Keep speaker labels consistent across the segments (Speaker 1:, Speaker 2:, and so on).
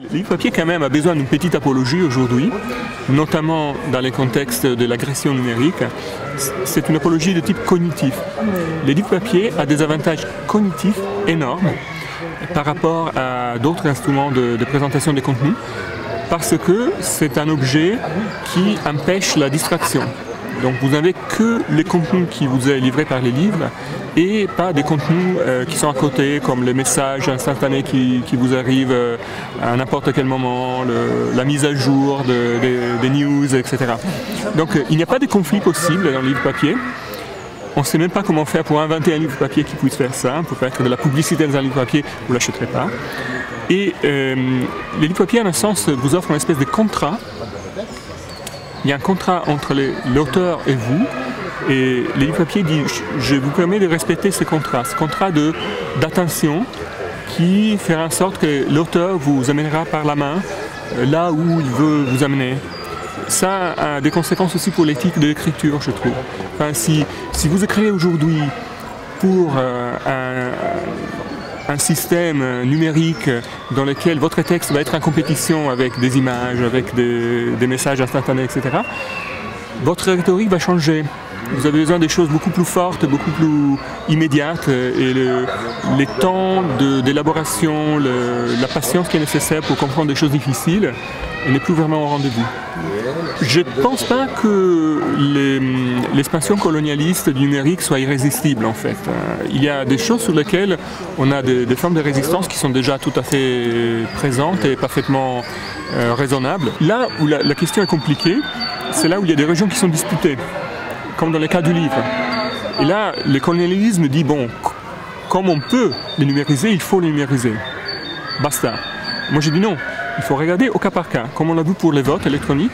Speaker 1: Le livre papier quand même a besoin d'une petite apologie aujourd'hui, notamment dans les contextes de l'agression numérique. C'est une apologie de type cognitif. Le livre papier a des avantages cognitifs énormes par rapport à d'autres instruments de présentation des contenus, parce que c'est un objet qui empêche la distraction. Donc vous n'avez que les contenus qui vous est livrés par les livres et pas des contenus qui sont à côté, comme les messages instantanés qui vous arrivent à n'importe quel moment, la mise à jour des news, etc. Donc il n'y a pas de conflit possible dans le livre papier. On ne sait même pas comment faire pour inventer un livre papier qui puisse faire ça. On peut faire de la publicité dans un livre papier, vous ne l'achèterez pas. Et les livres papier, en un sens, vous offrent une espèce de contrat. Il y a un contrat entre l'auteur et vous, et le livre papier dit « je vous permets de respecter ce contrat d'attention qui fera en sorte que l'auteur vous amènera par la main là où il veut vous amener ». Ça a des conséquences aussi pour l'éthique de l'écriture, je trouve. Enfin, si vous écrivez aujourd'hui pour un système numérique dans lequel votre texte va être en compétition avec des images, avec des messages instantanés, etc., votre rhétorique va changer. Vous avez besoin des choses beaucoup plus fortes, beaucoup plus immédiates, et les temps d'élaboration, la patience qui est nécessaire pour comprendre des choses difficiles n'est plus vraiment au rendez-vous. Je ne pense pas que l'expansion colonialiste du numérique soit irrésistible, en fait. Il y a des choses sur lesquelles on a des formes de résistance qui sont déjà tout à fait présentes et parfaitement raisonnables. Là où la question est compliquée, c'est là où il y a des régions qui sont disputées, comme dans le cas du livre. Et là, le colonialisme dit, bon, comme on peut les numériser, il faut les numériser. Basta. Moi, j'ai dit non. Il faut regarder au cas par cas. Comme on l'a vu pour les votes électroniques,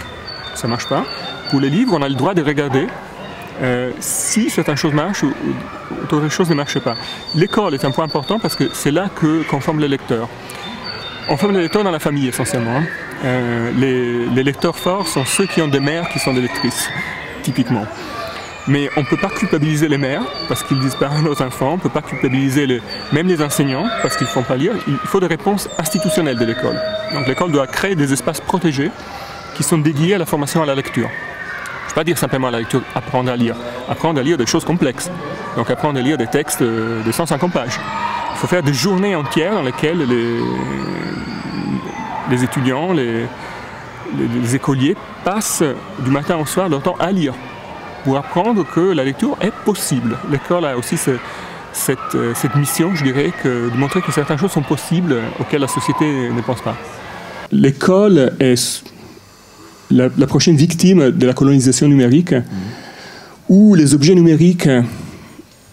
Speaker 1: ça ne marche pas. Pour les livres, on a le droit de regarder si certaines choses marchent ou d'autres choses ne marchent pas. L'école est un point important parce que c'est là qu'on forme les lecteurs. On forme les lecteurs dans la famille essentiellement. Les lecteurs forts sont ceux qui ont des mères qui sont des lectrices, typiquement. Mais on ne peut pas culpabiliser les mères parce qu'ils disent pas à nos enfants, on ne peut pas culpabiliser même les enseignants parce qu'ils ne font pas lire. Il faut des réponses institutionnelles de l'école. Donc l'école doit créer des espaces protégés qui sont dédiés à la formation à la lecture. Je ne veux pas dire simplement à la lecture, apprendre à lire des choses complexes. Donc apprendre à lire des textes de 150 pages. Il faut faire des journées entières dans lesquelles les étudiants, les écoliers passent du matin au soir leur temps à lire, pour apprendre que la lecture est possible. L'école a aussi cette mission, je dirais, de montrer que certaines choses sont possibles auxquelles la société ne pense pas. L'école est la prochaine victime de la colonisation numérique, où les objets numériques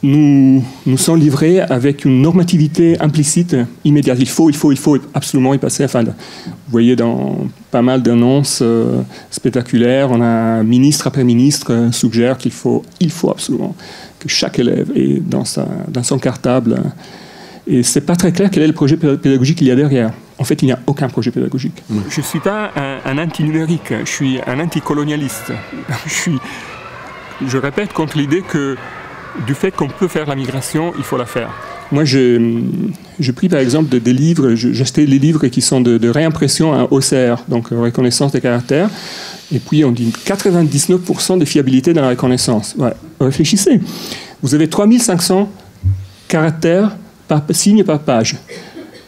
Speaker 1: nous sont livrés avec une normativité implicite immédiate. Il faut absolument y passer. Enfin, vous voyez dans pas mal d'annonces spectaculaires, on a ministre après ministre suggère qu'il faut absolument que chaque élève ait dans son cartable. Et c'est pas très clair quel est le projet pédagogique qu'il y a derrière. En fait, il n'y a aucun projet pédagogique. Je ne suis pas un anti-numérique, je suis un anticolonialiste. Je répète contre l'idée que du fait qu'on peut faire la migration, il faut la faire. Moi, je pris par exemple des livres, j'achetais les livres qui sont de réimpression à OCR, donc reconnaissance des caractères, et puis on dit 99% de fiabilité dans la reconnaissance. Ouais. Réfléchissez, vous avez 3500 caractères par signe par page.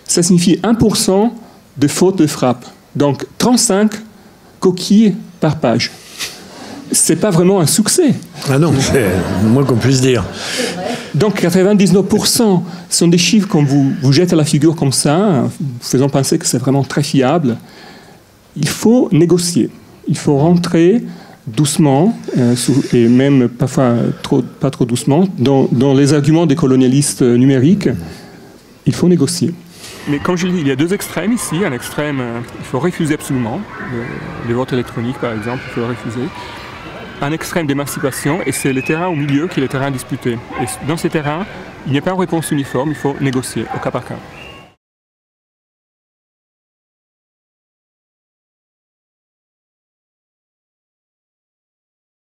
Speaker 1: Ça signifie 1% de faute de frappe, donc 35 coquilles par page. C'est pas vraiment un succès.
Speaker 2: Ah non, c'est le moins qu'on puisse dire.
Speaker 1: Donc 99% sont des chiffres qu'on vous jette à la figure comme ça, vous faisant penser que c'est vraiment très fiable. Il faut négocier. Il faut rentrer doucement, et même parfois pas trop doucement, dans les arguments des colonialistes numériques. Il faut négocier. Mais comme je le dis, il y a deux extrêmes ici. Un extrême, il faut refuser absolument. Les votes électroniques, par exemple, il faut le refuser. Un extrême d'émancipation, et c'est le terrain au milieu qui est le terrain disputé. Et dans ces terrains, il n'y a pas une réponse uniforme, il faut négocier au cas par cas.